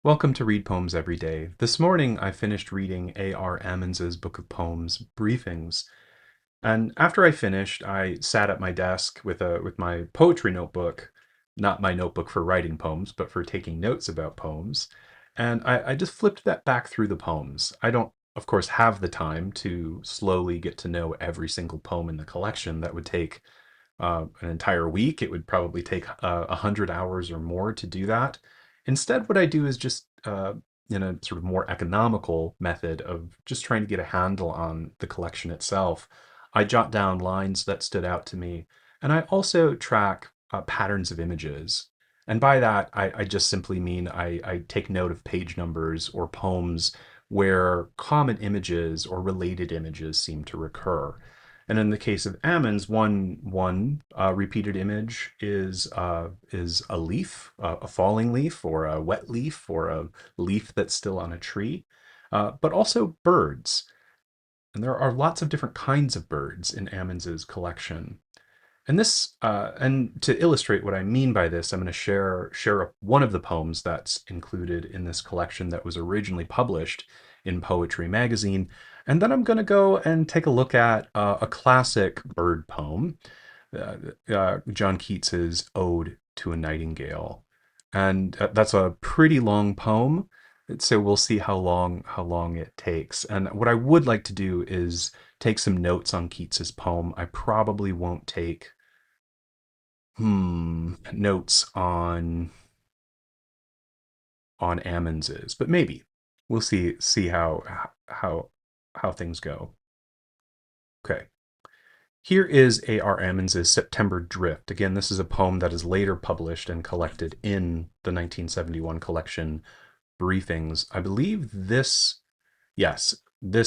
Welcome to Read Poems Every Day. This morning I finished reading A.R. Ammons's book of poems, Briefings. And after I finished, I sat at my desk with my poetry notebook, not my notebook for writing poems, but for taking notes about poems. And I just flipped that back through the poems. I don't, of course, have the time to slowly get to know every single poem in the collection. That would take an entire week. It would probably take 100 hours or more to do that. Instead, what I do is just in a sort of more economical method of just trying to get a handle on the collection itself. I jot down lines that stood out to me, and I also track patterns of images. And by that, I just simply mean I take note of page numbers or poems where common images or related images seem to recur. And in the case of Ammons, one repeated image is a leaf, a falling leaf, or a wet leaf, or a leaf that's still on a tree, but also birds. And there are lots of different kinds of birds in Ammons's collection. And to illustrate what I mean by this, I'm going to share one of the poems that's included in this collection that was originally published in Poetry Magazine, and then I'm going to go and take a look at a classic bird poem, John Keats's Ode to a Nightingale, and that's a pretty long poem. So we'll see how long it takes. And what I would like to do is take some notes on Keats's poem. I probably won't take notes on Ammons's, but maybe we'll see how things go. Okay. Here is A.R. Ammons's September Drift. Again, this is a poem that is later published and collected in the 1971 collection Briefings. I believe this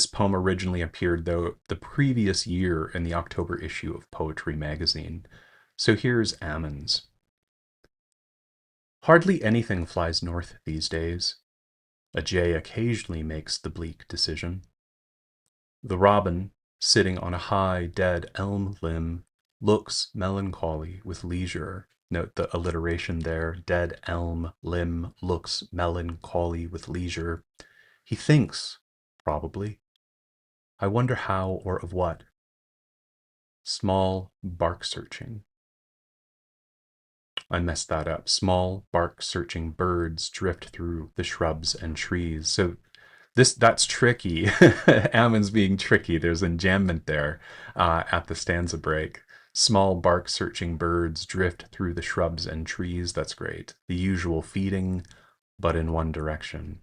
poem originally appeared, though, the previous year in the October issue of Poetry Magazine. So here's Ammons. Hardly anything flies north these days. A jay occasionally makes the bleak decision. The robin, sitting on a high, dead elm limb, looks melancholy with leisure. Note the alliteration there. Dead elm limb looks melancholy with leisure. He thinks, probably. I wonder how or of what. Small bark searching. I messed that up. Small bark searching birds drift through the shrubs and trees. So that's tricky. Ammons being tricky. There's enjambment there at the stanza break. Small bark searching birds drift through the shrubs and trees. That's great. The usual feeding, but in one direction.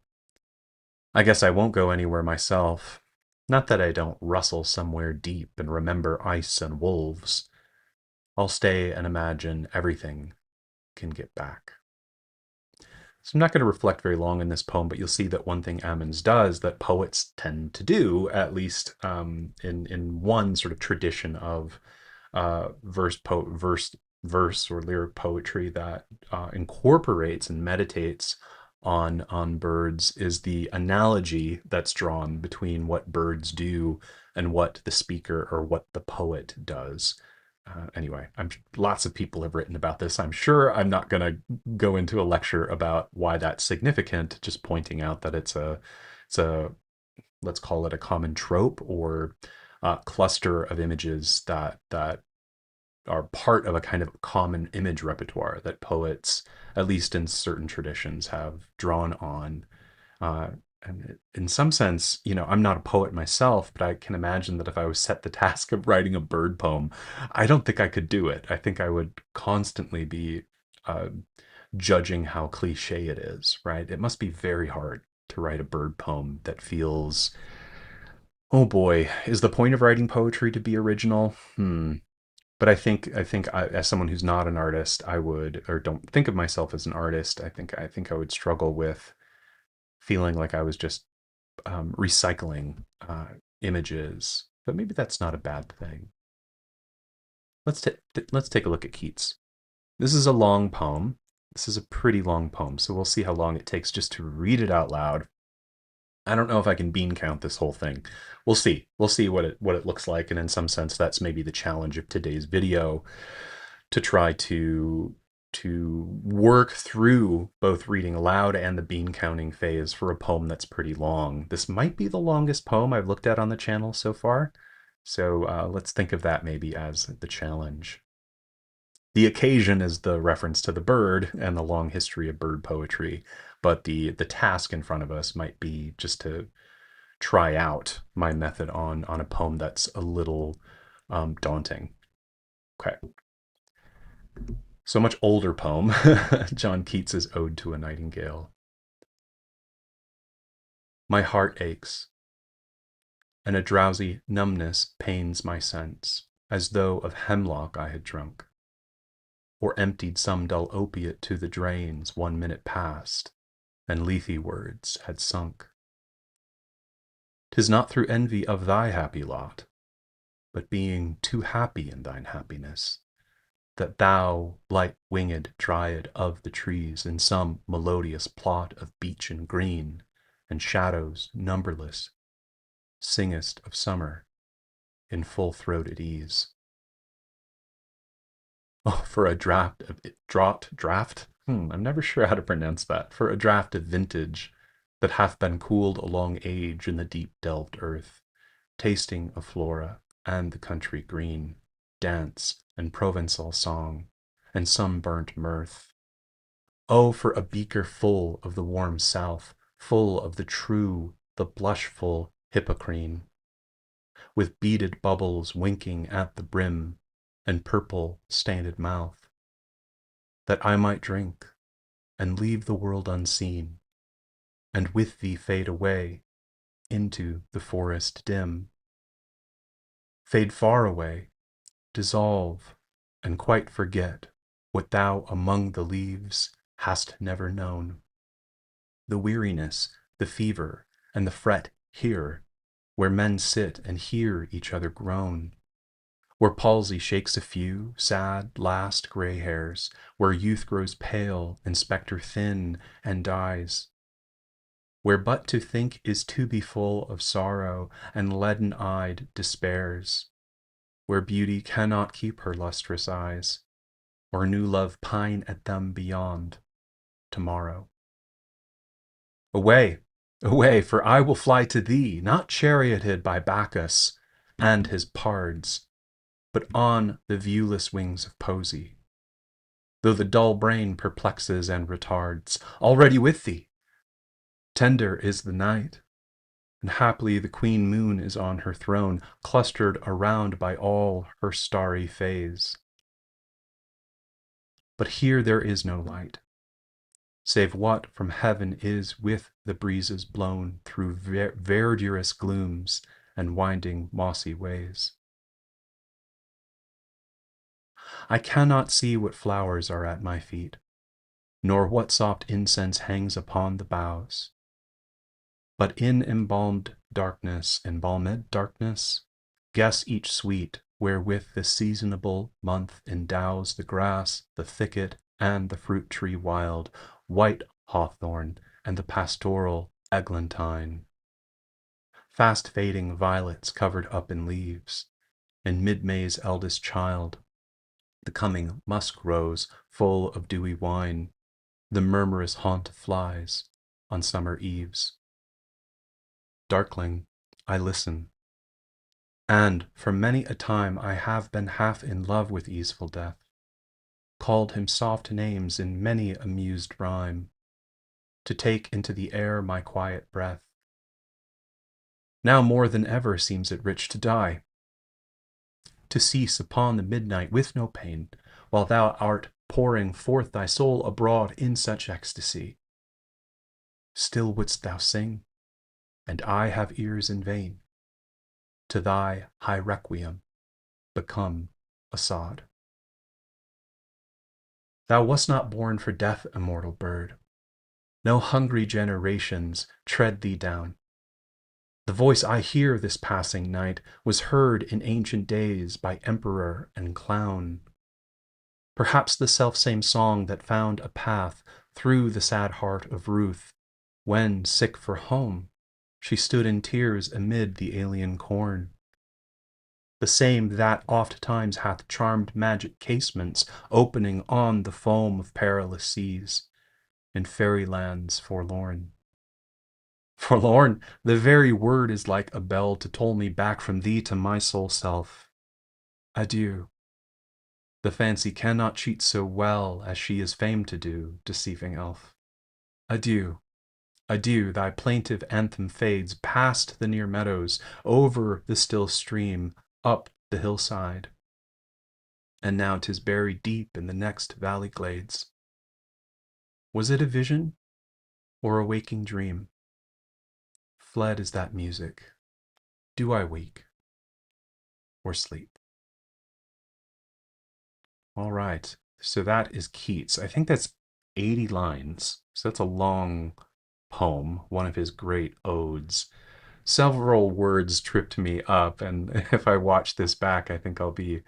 I guess I won't go anywhere myself. Not that I don't rustle somewhere deep and remember ice and wolves. I'll stay and imagine everything can get back. So I'm not going to reflect very long in this poem, but you'll see that one thing Ammons does that poets tend to do, at least in one sort of tradition of verse or lyric poetry that incorporates and meditates on birds, is the analogy that's drawn between what birds do and what the speaker or what the poet does. Anyway, lots of people have written about this. I'm sure I'm not going to go into a lecture about why that's significant, just pointing out that it's a let's call it a common trope or cluster of images that are part of a kind of common image repertoire that poets, at least in certain traditions, have drawn on. Uh, and in some sense, I'm not a poet myself, but I can imagine that if I was set the task of writing a bird poem, I don't think I could do it. I think I would constantly be uh, judging how cliche it is, right? It must be very hard to write a bird poem that feels, oh boy, is the point of writing poetry to be original? But as someone who's not an artist, I would, or don't think of myself as an artist, I think I would struggle with feeling like I was just recycling images. But maybe that's not a bad thing. Let's take a look at Keats. This is a long poem. This is a pretty long poem, so we'll see how long it takes just to read it out loud. I don't know if I can bean count this whole thing. We'll see. We'll see what it looks like, and in some sense, that's maybe the challenge of today's video, to try to work through both reading aloud and the bean counting phase for a poem that's pretty long. This might be the longest poem I've looked at on the channel so far, so let's think of that maybe as the challenge. The occasion is the reference to the bird and the long history of bird poetry, but the task in front of us might be just to try out my method on a poem that's a little daunting. Okay. So much older poem, John Keats's Ode to a Nightingale. My heart aches, and a drowsy numbness pains my sense, as though of hemlock I had drunk, or emptied some dull opiate to the drains 1 minute past, and lethe words had sunk. 'Tis not through envy of thy happy lot, but being too happy in thine happiness, that thou, light-winged dryad of the trees, in some melodious plot of beech and green, and shadows numberless, singest of summer in full-throated ease. Oh, for a draft of draft? I'm never sure how to pronounce that. For a draft of vintage that hath been cooled a long age in the deep-delved earth, tasting of flora and the country green, dance and Provençal song, and sun-burnt mirth. Oh, for a beaker full of the warm south, full of the true, the blushful Hippocrene, with beaded bubbles winking at the brim, and purple standed mouth, that I might drink, and leave the world unseen, and with thee fade away into the forest dim. Fade far away, dissolve, and quite forget what thou among the leaves hast never known. The weariness, the fever, and the fret here, where men sit and hear each other groan, where palsy shakes a few sad last grey hairs, where youth grows pale and spectre thin and dies, where but to think is to be full of sorrow and leaden-eyed despairs, where beauty cannot keep her lustrous eyes, or new love pine at them beyond tomorrow. Away, away, for I will fly to thee, not charioted by Bacchus and his pards, but on the viewless wings of poesy. Though the dull brain perplexes and retards, already with thee. Tender is the night, and haply the queen moon is on her throne, clustered around by all her starry phase. But here there is no light, save what from heaven is with the breezes blown through verdurous glooms and winding mossy ways. I cannot see what flowers are at my feet, nor what soft incense hangs upon the boughs. But in embalmed darkness, guess each sweet wherewith the seasonable month endows the grass, the thicket, and the fruit tree wild, white hawthorn, and the pastoral eglantine. Fast fading violets covered up in leaves, and mid-May's eldest child, the coming musk rose full of dewy wine, the murmurous haunt of flies on summer eves. Darkling, I listen, and for many a time I have been half in love with easeful death, called him soft names in many a mused rhyme, to take into the air my quiet breath. Now more than ever seems it rich to die, to cease upon the midnight with no pain, while thou art pouring forth thy soul abroad in such ecstasy. Still wouldst thou sing, and I have ears in vain, to thy high requiem become a sod. Thou wast not born for death, immortal bird. No hungry generations tread thee down. The voice I hear this passing night was heard in ancient days by emperor and clown. Perhaps the selfsame song that found a path through the sad heart of Ruth, when, sick for home, she stood in tears amid the alien corn. the same that oft times hath charmed magic casements opening on the foam of perilous seas in fairy lands forlorn. Forlorn, the very word is like a bell to toll me back from thee to my sole self. Adieu. The fancy cannot cheat so well as she is famed to do, deceiving elf. Adieu. Adieu, thy plaintive anthem fades past the near meadows, over the still stream, up the hillside. And now 'tis buried deep in the next valley glades. Was it a vision or a waking dream? Fled is that music. Do I wake or sleep? All right. So that is Keats. I think that's 80 lines. So that's a long poem, one of his great odes. Several words tripped me up, and if I watch this back, I think I'll be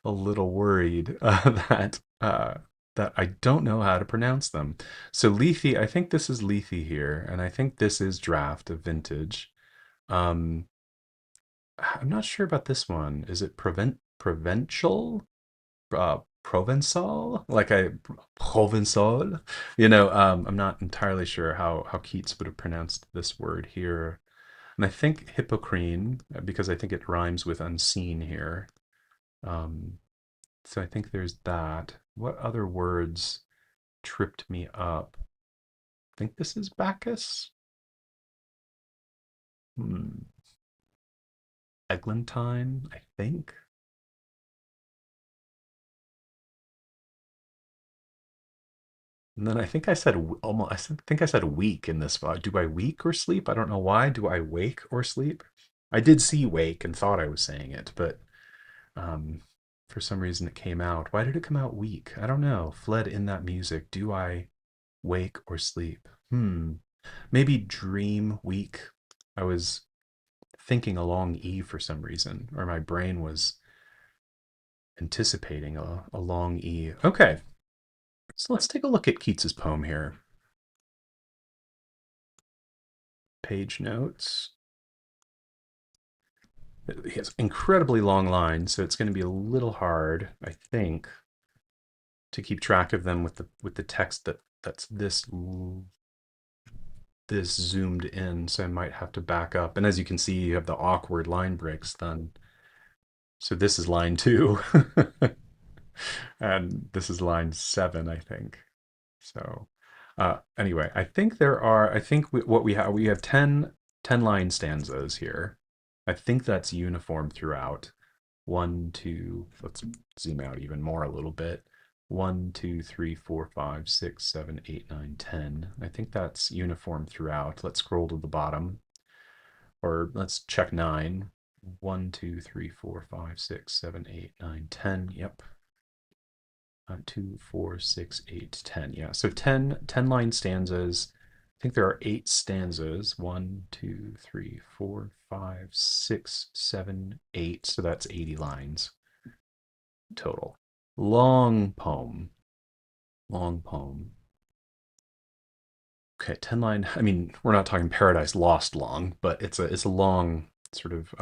a little worried that I don't know how to pronounce them. So Lethe, I think this is Lethe here, and I think this is draft of vintage. Um, I'm not sure about this one. Is it provincial? Provençal? Like I Provençal? I'm not entirely sure how Keats would have pronounced this word here. And I think Hippocrene, because I think it rhymes with unseen here. Um, so I think there's that. What other words tripped me up? I think this is Bacchus. Hmm. Eglantine, I think. And then I think I said almost. Think I said weak in this. Do I weak or sleep? I don't know why. Do I wake or sleep? I did see wake and thought I was saying it, but um, for some reason it came out. Why did it come out weak? I don't know. Fled in that music. Do I wake or sleep? Maybe dream weak. I was thinking a long E for some reason, or my brain was anticipating a long E. Okay, so let's take a look at Keats's poem here. Page notes. He has incredibly long lines, so it's going to be a little hard, I think, to keep track of them with the text that's this zoomed in. So I might have to back up. And as you can see, you have the awkward line breaks then. So this is line 2, and this is line 7, I think. So anyway, I think there are. I think what we have 10 line stanzas here. I think that's uniform throughout. One, two, let's zoom out even more a little bit. 1, 2, 3, 4, 5, 6, 7, 8, 9, 10. I think that's uniform throughout. Let's scroll to the bottom, or let's check 9. 1, 2, 3, 4, 5, 6, 7, 8, 9, 10. Yep. 2, 4, 6, 8, 10. Yeah. So 10 line stanzas. I think there are 8 stanzas. 1, 2, 3, 4, 5, 6, 7, 8. So that's 80 lines total. Long poem. Long poem. Okay, 10 line. I mean, we're not talking Paradise Lost long, but it's a long sort of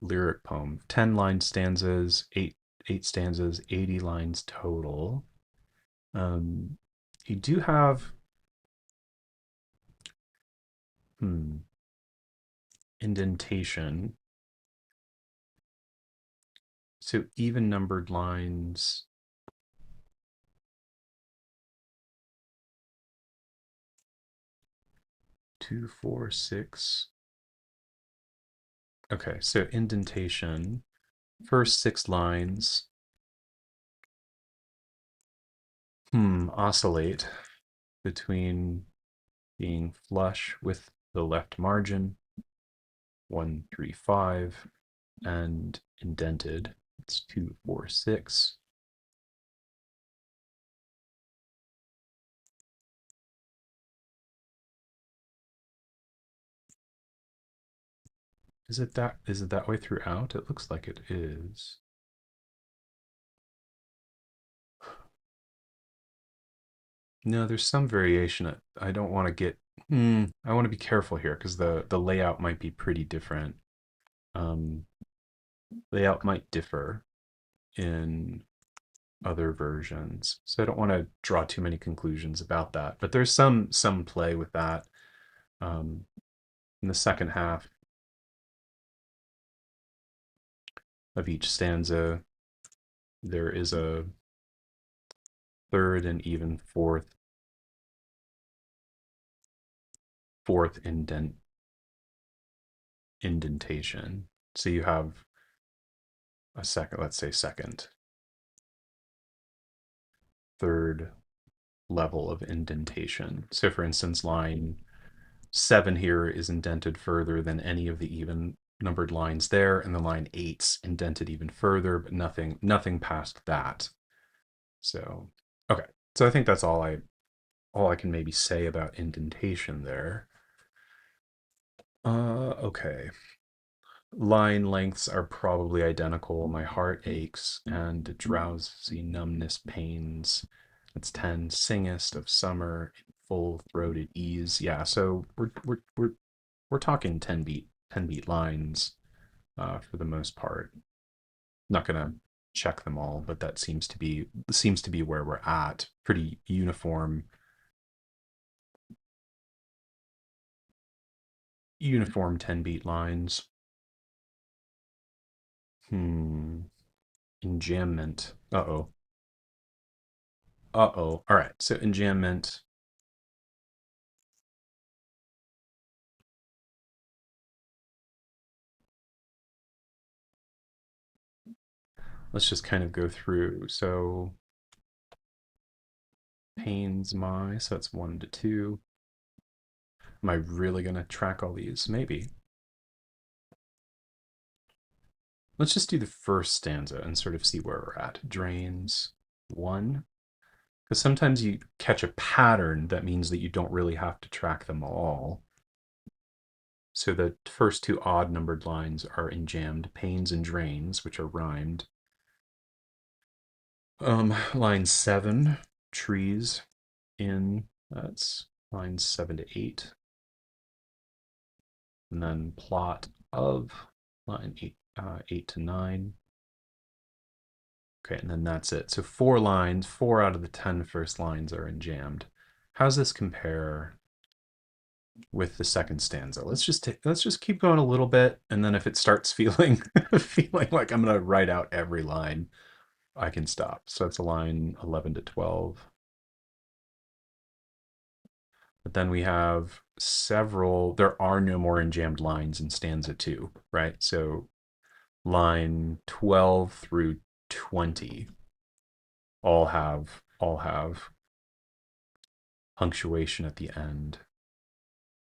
lyric poem. 10 line stanzas, 8 stanzas, 80 lines total. Um, you do have indentation. So even numbered lines. Two, four, six. Okay, so indentation. First 6 lines. Oscillate between being flush with the left margin, 1, 3, 5, and indented. It's 2, 4, 6. Is it that way throughout? It looks like it is. No, there's some variation. I don't want to get. I want to be careful here because the layout might be pretty different. Um, layout might differ in other versions. So I don't want to draw too many conclusions about that, but there's some play with that. In the second half of each stanza, there is a third and even fourth indentation. So you have a second, let's say second, third level of indentation. So for instance, line 7 here is indented further than any of the even numbered lines there, and the line 8's indented even further, but nothing past that. So okay. So I think that's all I can maybe say about indentation there. Okay. Line lengths are probably identical. My heart aches and drowsy numbness pains. That's 10. Singest of summer in full throated ease. Yeah, so we're talking 10 beat lines for the most part. Not gonna check them all, but that seems to be where we're at. Pretty uniform 10 beat lines. Enjambment. Uh-oh. Uh-oh. All right. So enjambment. Let's just kind of go through. So pains my, so that's 1 to 2. Am I really going to track all these? Maybe. Let's just do the first stanza and sort of see where we're at. Drains 1. Because sometimes you catch a pattern that means that you don't really have to track them all. So the first two odd numbered lines are enjambed, pains and drains, which are rhymed. Line 7, trees in, that's lines 7 to 8. And then plot of line 8 to 9. Okay, and then that's it. So 4 lines, 4 out of the 10 first lines are enjambed. How's this compare with the second stanza? Let's just keep going a little bit, and then if it starts feeling feeling like I'm gonna write out every line, I can stop. So that's a line 11 to 12. But then we have there are no more enjambed lines in stanza 2, right? So line 12 through 20 all have punctuation at the end.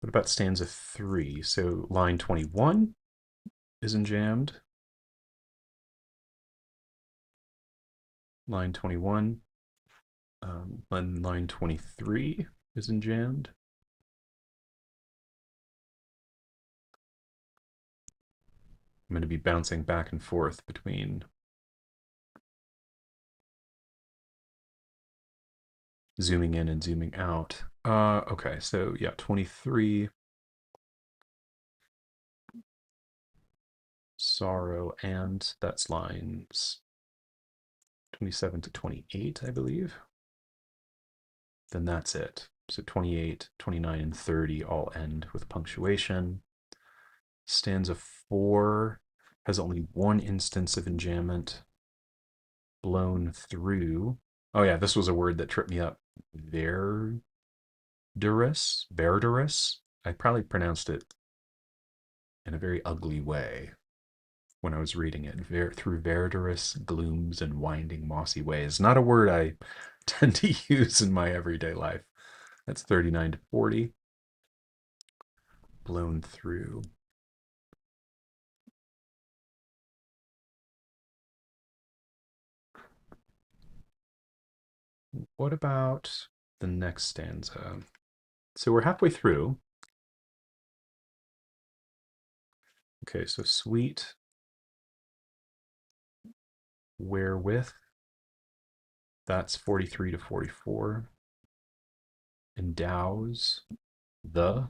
What about stanza 3? So line 21 is enjambed. Line 21. Line 23 is enjambed. I'm going to be bouncing back and forth between zooming in and zooming out. Okay, so yeah, 23. Sorrow, and that's lines 27 to 28, I believe. Then that's it. So 28, 29, and 30 all end with punctuation. Stanza 4 has only one instance of enjambment. Blown through. Oh yeah, this was a word that tripped me up. Verdurous? Verdurous? I probably pronounced it in a very ugly way when I was reading it. Through verdurous glooms and winding mossy ways. Not a word I tend to use in my everyday life. That's 39 to 40. Blown through. What about the next stanza? So we're halfway through. Okay, so sweet wherewith, that's 43 to 44. Endows the,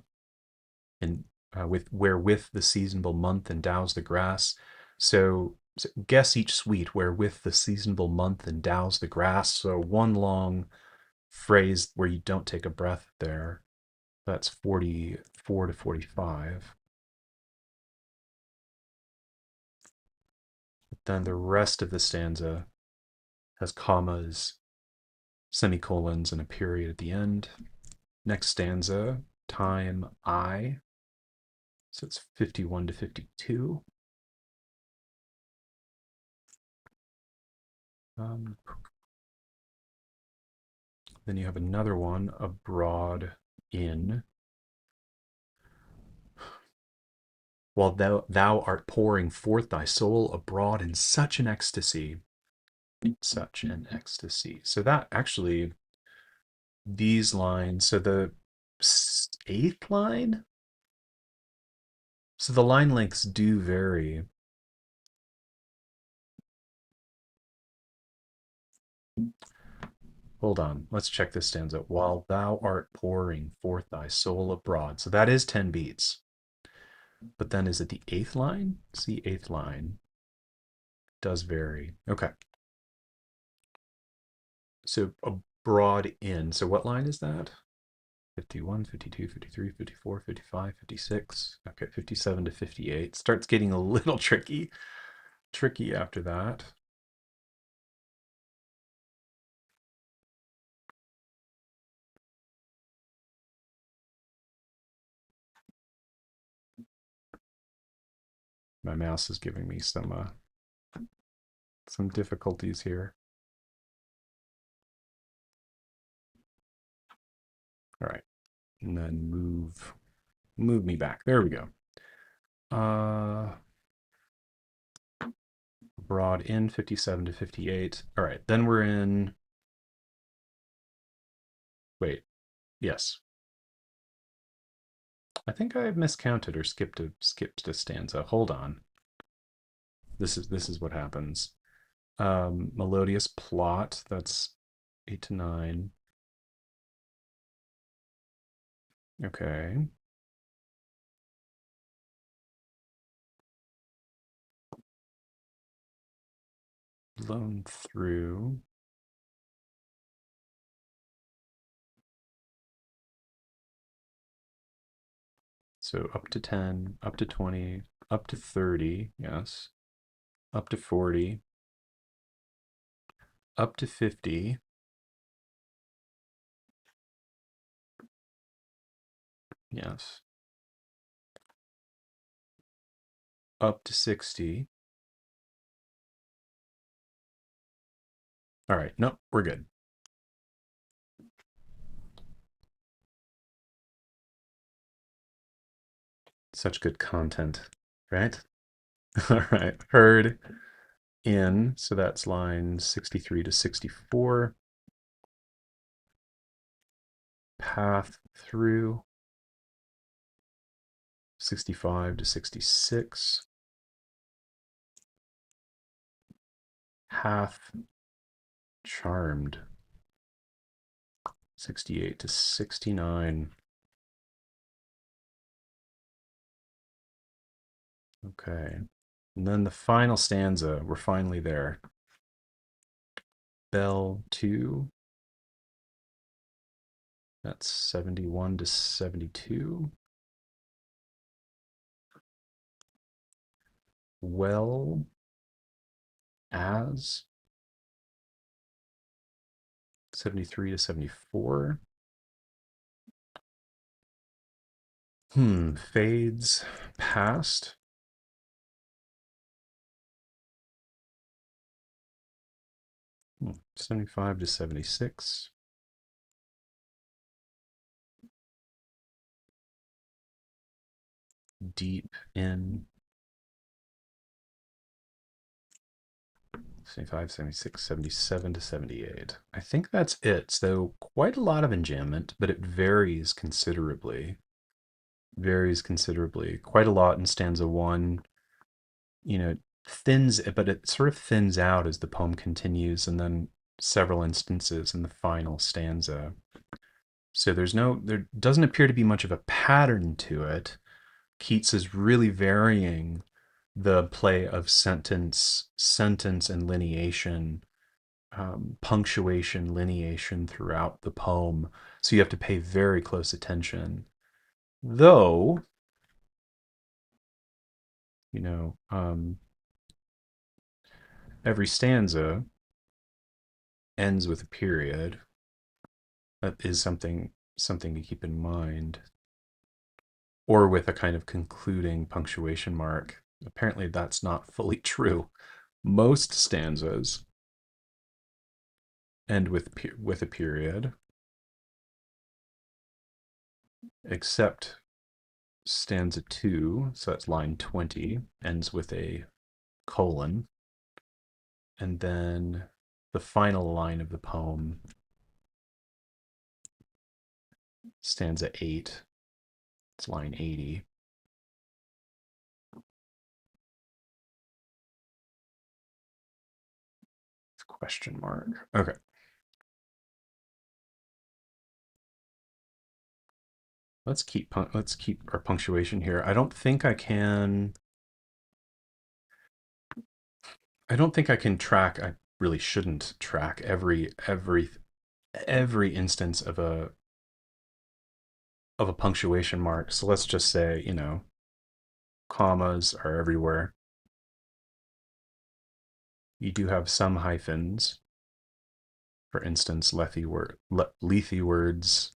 and with wherewith the seasonable month endows the grass. So So guess each sweet wherewith the seasonable month endows the grass. So one long phrase where you don't take a breath there. That's 44 to 45. Then the rest of the stanza has commas, semicolons, and a period at the end. Next stanza, time I. So it's 51 to 52. Then you have another one, abroad in. While thou art pouring forth thy soul abroad in such an ecstasy. Such an ecstasy. So that actually, these lines, so the eighth line, so the line lengths do vary. Hold on, let's check this stanza. While thou art pouring forth thy soul abroad. So that is 10 beats. But then is it the eighth line? It's the eighth line. Does vary. Okay. So abroad in. So what line is that? 51, 52, 53, 54, 55, 56. Okay, 57 to 58. Starts getting a little tricky. Tricky after that. My mouse is giving me some difficulties here. All right, and then move me back. There we go. Broad in 57 to 58. All right, then we're in. Wait, yes. I think I miscounted or skipped a stanza. Hold on. This is what happens. Melodious plot. That's 8 to 9. Okay. Blown through. So up to 10, up to 20, up to 30, yes. Up to 40, up to 50. Yes. Up to 60. All right, nope, we're good. Such good content, right? All right, heard in, so that's line 63 to 64. Path through 65 to 66. Half charmed 68 to 69. Okay. And then the final stanza, we're finally there. Bell 2. That's 71 to 72. Well as 73 to 74. Fades past. Hmm, 75 to 76. Deep in 75, 76, 77 to 78. I think that's it. So quite a lot of enjambment, but it varies considerably. Varies considerably. Quite a lot in stanza 1. You know, thins, but it sort of thins out as the poem continues, and then several instances in the final stanza. So there doesn't appear to be much of a pattern to it. Keats is really varying the play of sentence and lineation, punctuation, lineation throughout the poem. So you have to pay very close attention. Though, you know, every stanza ends with a period. That is something to keep in mind. Or with a kind of concluding punctuation mark. Apparently, that's not fully true. Most stanzas end with a period, except stanza 2, so that's line 20, ends with a colon, and then the final line of the poem, stanza 8, it's line 80. It's question mark. Okay. Let's keep our punctuation here. I don't think I can track. I really shouldn't track every instance of a punctuation mark. So let's just say, commas are everywhere. You do have some hyphens. For instance, lethy words,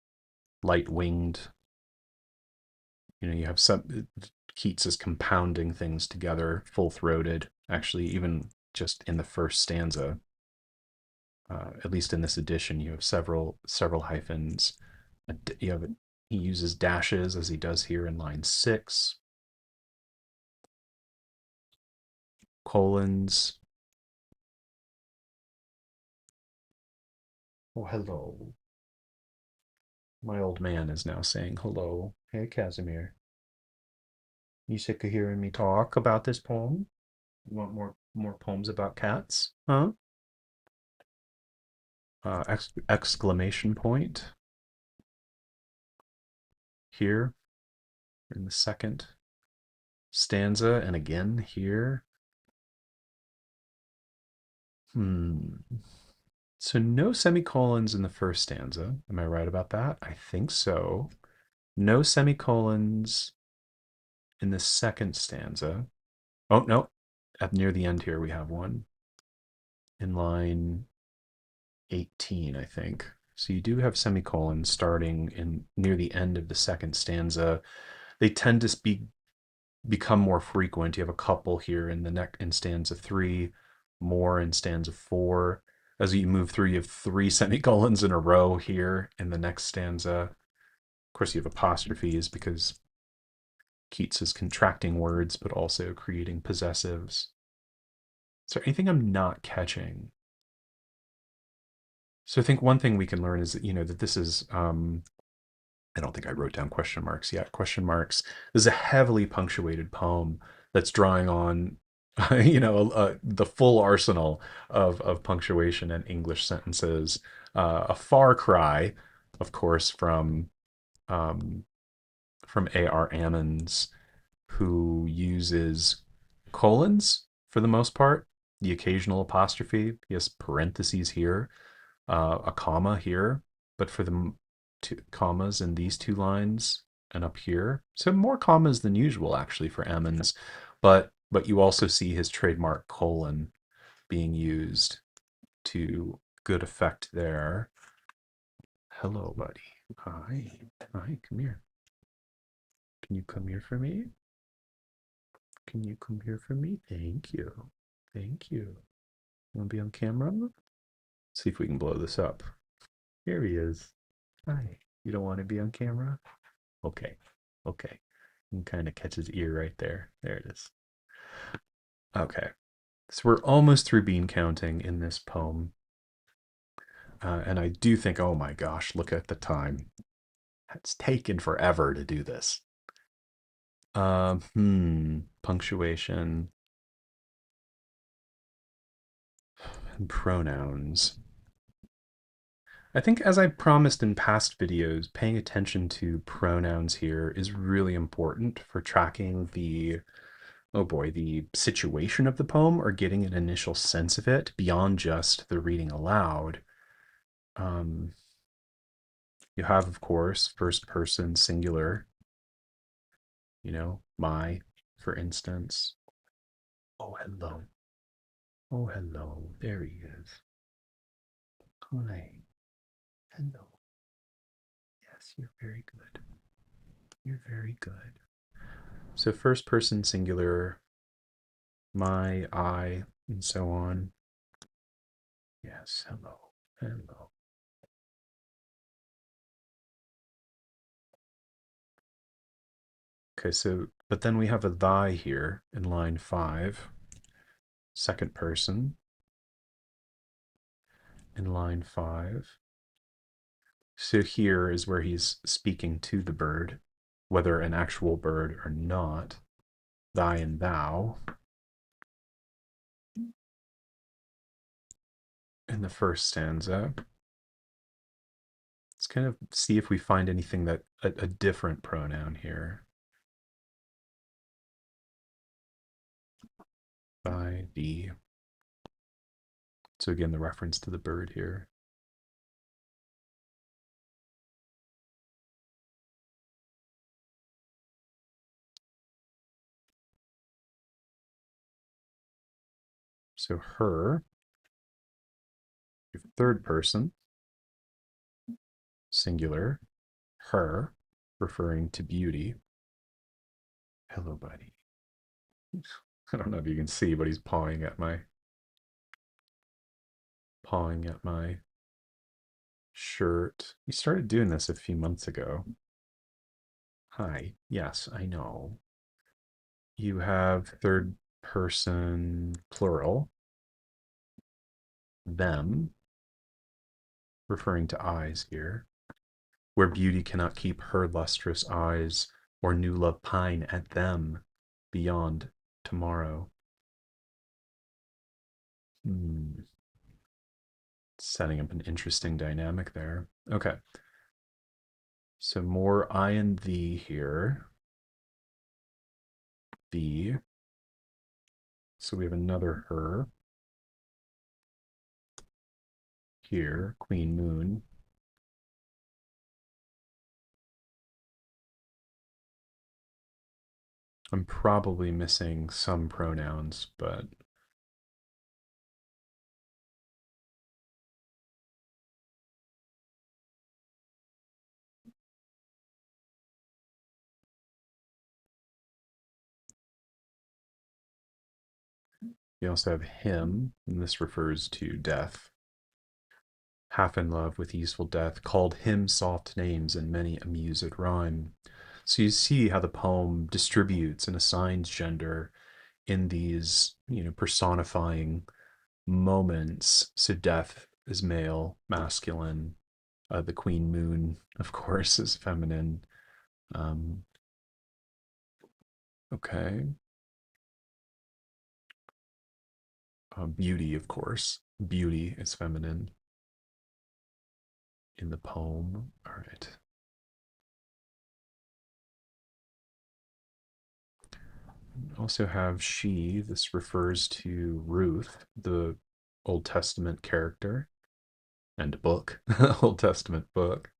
light winged. You have some. Keats is compounding things together, full throated. Actually, even just in the first stanza, at least in this edition, you have several hyphens. You have he uses dashes as he does here in line 6. Colons. Oh, hello. My old man is now saying hello. Hey, Casimir. You sick of hearing me talk about this poem? You want more poems about cats? Huh? Exclamation point here in the second stanza, and again here. So no semicolons in the first stanza. Am I right about that? I think so. No semicolons in the second stanza. Oh, no. Up near the end here, we have one in line 18, I think. So you do have semicolons starting in near the end of the second stanza. They tend to become more frequent. You have a couple here in stanza 3, more in stanza 4. As you move through, you have 3 semicolons in a row here in the next stanza. Of course, you have apostrophes because Keats is contracting words, but also creating possessives. Is there anything I'm not catching? So I think one thing we can learn is that, that this is, I don't think I wrote down question marks yet. Question marks. This is a heavily punctuated poem that's drawing on, the full arsenal of punctuation and English sentences. A far cry, of course, um, from A.R. Ammons, who uses colons for the most part, the occasional apostrophe. He has parentheses here, a comma here, but for the 2 commas in these 2 lines and up here, so more commas than usual actually for Ammons, but you also see his trademark colon being used to good effect there. Hello, buddy. Hi, come here. Can you come here for me? Can you come here for me? Thank you. Thank you. You want to be on camera? See if we can blow this up. Here he is. Hi. You don't want to be on camera? Okay. Okay. You can kind of catch his ear right there. There it is. Okay. So we're almost through bean counting in this poem. And I do think, oh my gosh, look at the time. It's taken forever to do this. Punctuation and pronouns. I think, as I promised in past videos, paying attention to pronouns here is really important for tracking the oh boy, the situation of the poem or getting an initial sense of it beyond just the reading aloud. Um, you have, of course, first person singular, my, for instance. Oh, hello. Oh, hello. There he is. Hi. Hello. Yes, you're very good. You're very good. So, first person singular, my, I, and so on. Yes, hello. Hello. Okay, so, but then we have a thy here in line 5, second person in line 5. So here is where he's speaking to the bird, whether an actual bird or not. Thy and thou in the first stanza. Let's kind of see if we find anything that a different pronoun here. Thy, thee. So again, the reference to the bird here. So her, third person, singular, her, referring to beauty. Hello, buddy. I don't know if you can see, but he's pawing at my shirt. He started doing this a few months ago. Hi. Yes, I know. You have third person plural, them, referring to eyes here, where beauty cannot keep her lustrous eyes, or new love pine at them beyond tomorrow. Hmm. Setting up an interesting dynamic there. Okay. So more I and thee here. Thee. So we have another her here, Queen Moon. I'm probably missing some pronouns, but you also have him, and this refers to death. Half in love with easeful death, called him soft names and many a mused rhyme. So you see how the poem distributes and assigns gender in these, personifying moments. So death is male, masculine. The queen moon, of course, is feminine. Um, okay. Beauty, of course. Beauty is feminine in the poem. All right. Also have she. This refers to Ruth, the Old Testament character and book, Old Testament book.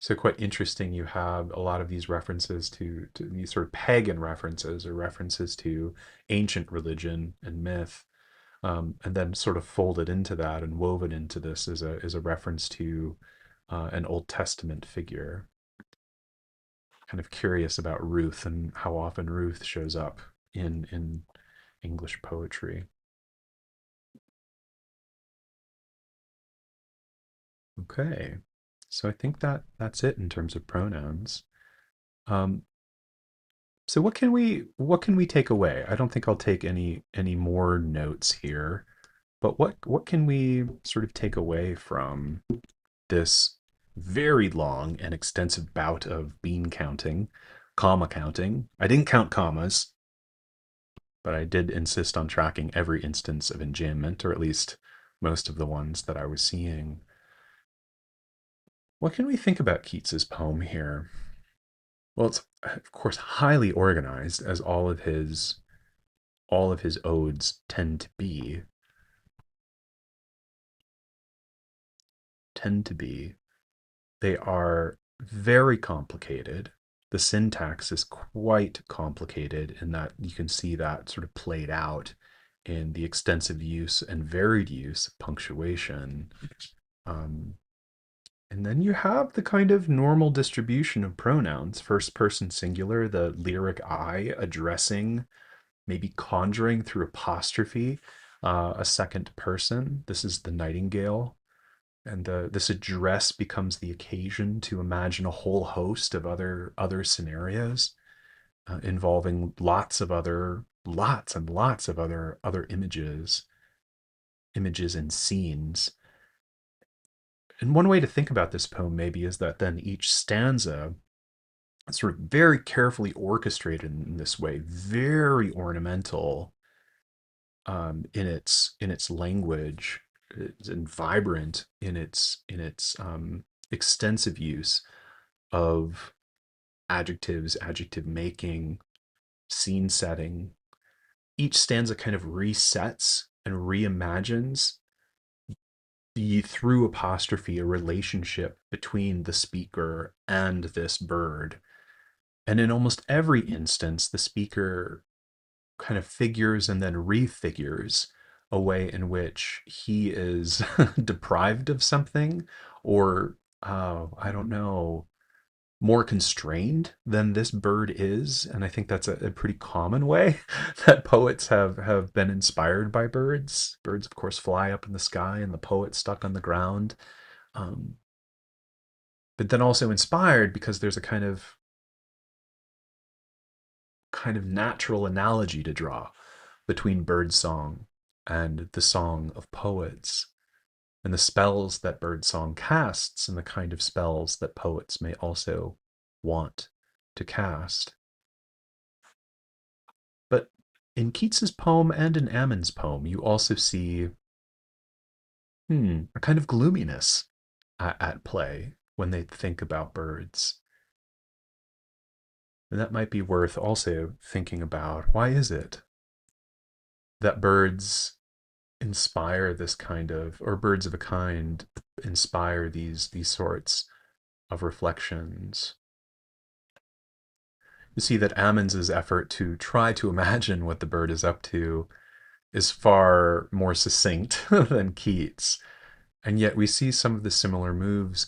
So quite interesting. You have a lot of these references to these sort of pagan references or references to ancient religion and myth, and then sort of folded into that and woven into this is a reference to an Old Testament figure. Kind of curious about Ruth and how often Ruth shows up in English poetry. Okay, so I think that's it in terms of pronouns. Um, so what can we take away? I don't think I'll take any more notes here, but what can we sort of take away from this very long and extensive bout of bean counting, comma counting? I didn't count commas, but I did insist on tracking every instance of enjambment, or at least most of the ones that I was seeing. What can we think about Keats's poem here? Well, it's of course highly organized, as all of his odes tend to be. They are very complicated. The syntax is quite complicated in that you can see that sort of played out in the extensive use and varied use of punctuation. Um, and then you have the kind of normal distribution of pronouns, first person singular, the lyric I addressing, maybe conjuring through apostrophe, a second person. This is the Nightingale. And this address becomes the occasion to imagine a whole host of other scenarios involving lots and lots of other images and scenes. And one way to think about this poem maybe is that then each stanza is sort of very carefully orchestrated in this way, very ornamental in its language and vibrant in its extensive use of adjectives, adjective making, scene setting. Each stanza kind of resets and reimagines through apostrophe a relationship between the speaker and this bird. And in almost every instance, the speaker kind of figures and then refigures a way in which he is deprived of something or, I don't know, more constrained than this bird is. And I think that's a pretty common way that poets have been inspired by birds. Birds, of course, fly up in the sky and the poet's stuck on the ground. Um, but then also inspired because there's a kind of natural analogy to draw between birdsong and the song of poets, and the spells that birdsong casts and the kind of spells that poets may also want to cast. But in Keats's poem and in Ammons' poem, you also see a kind of gloominess at play when they think about birds. And that might be worth also thinking about. Why is it that birds inspire this kind of, or birds of a kind inspire these sorts of reflections? You see that Ammons's effort to try to imagine what the bird is up to is far more succinct than Keats, and yet we see some of the similar moves.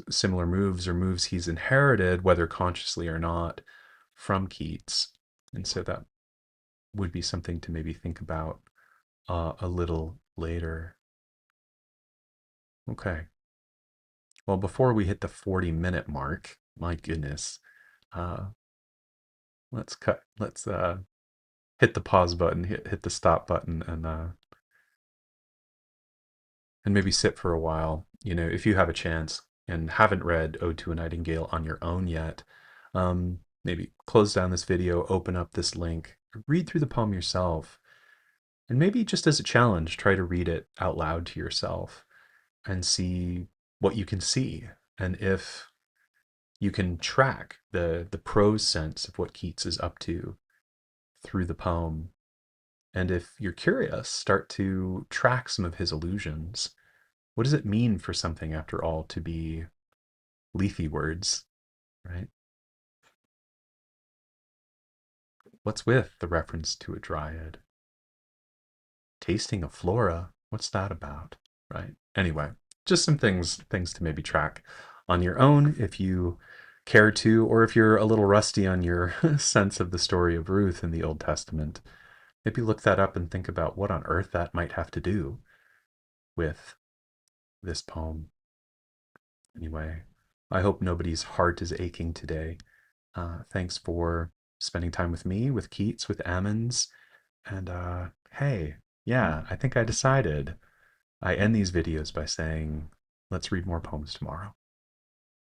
Similar moves or moves he's inherited, whether consciously or not, from Keats, and so that would be something to maybe think about a little later. Okay. Well, before we hit the 40-minute mark, my goodness, uh, let's hit the pause button, hit the stop button, and maybe sit for a while. You know, if you have a chance and haven't read Ode to a Nightingale on your own yet, maybe close down this video, open up this link, read through the poem yourself, and maybe just as a challenge, try to read it out loud to yourself and see what you can see, and if you can track the prose sense of what Keats is up to through the poem. And if you're curious, start to track some of his allusions. What does it mean for something, after all, to be leafy words, right? What's with the reference to a dryad? Tasting a flora, what's that about, right? Anyway, just some things to maybe track on your own if you care to, or if you're a little rusty on your sense of the story of Ruth in the Old Testament, maybe look that up and think about what on earth that might have to do with this poem. Anyway, I hope nobody's heart is aching today. Thanks for spending time with me, with Keats, with Ammons, and hey, yeah, I think I decided. I end these videos by saying, let's read more poems tomorrow.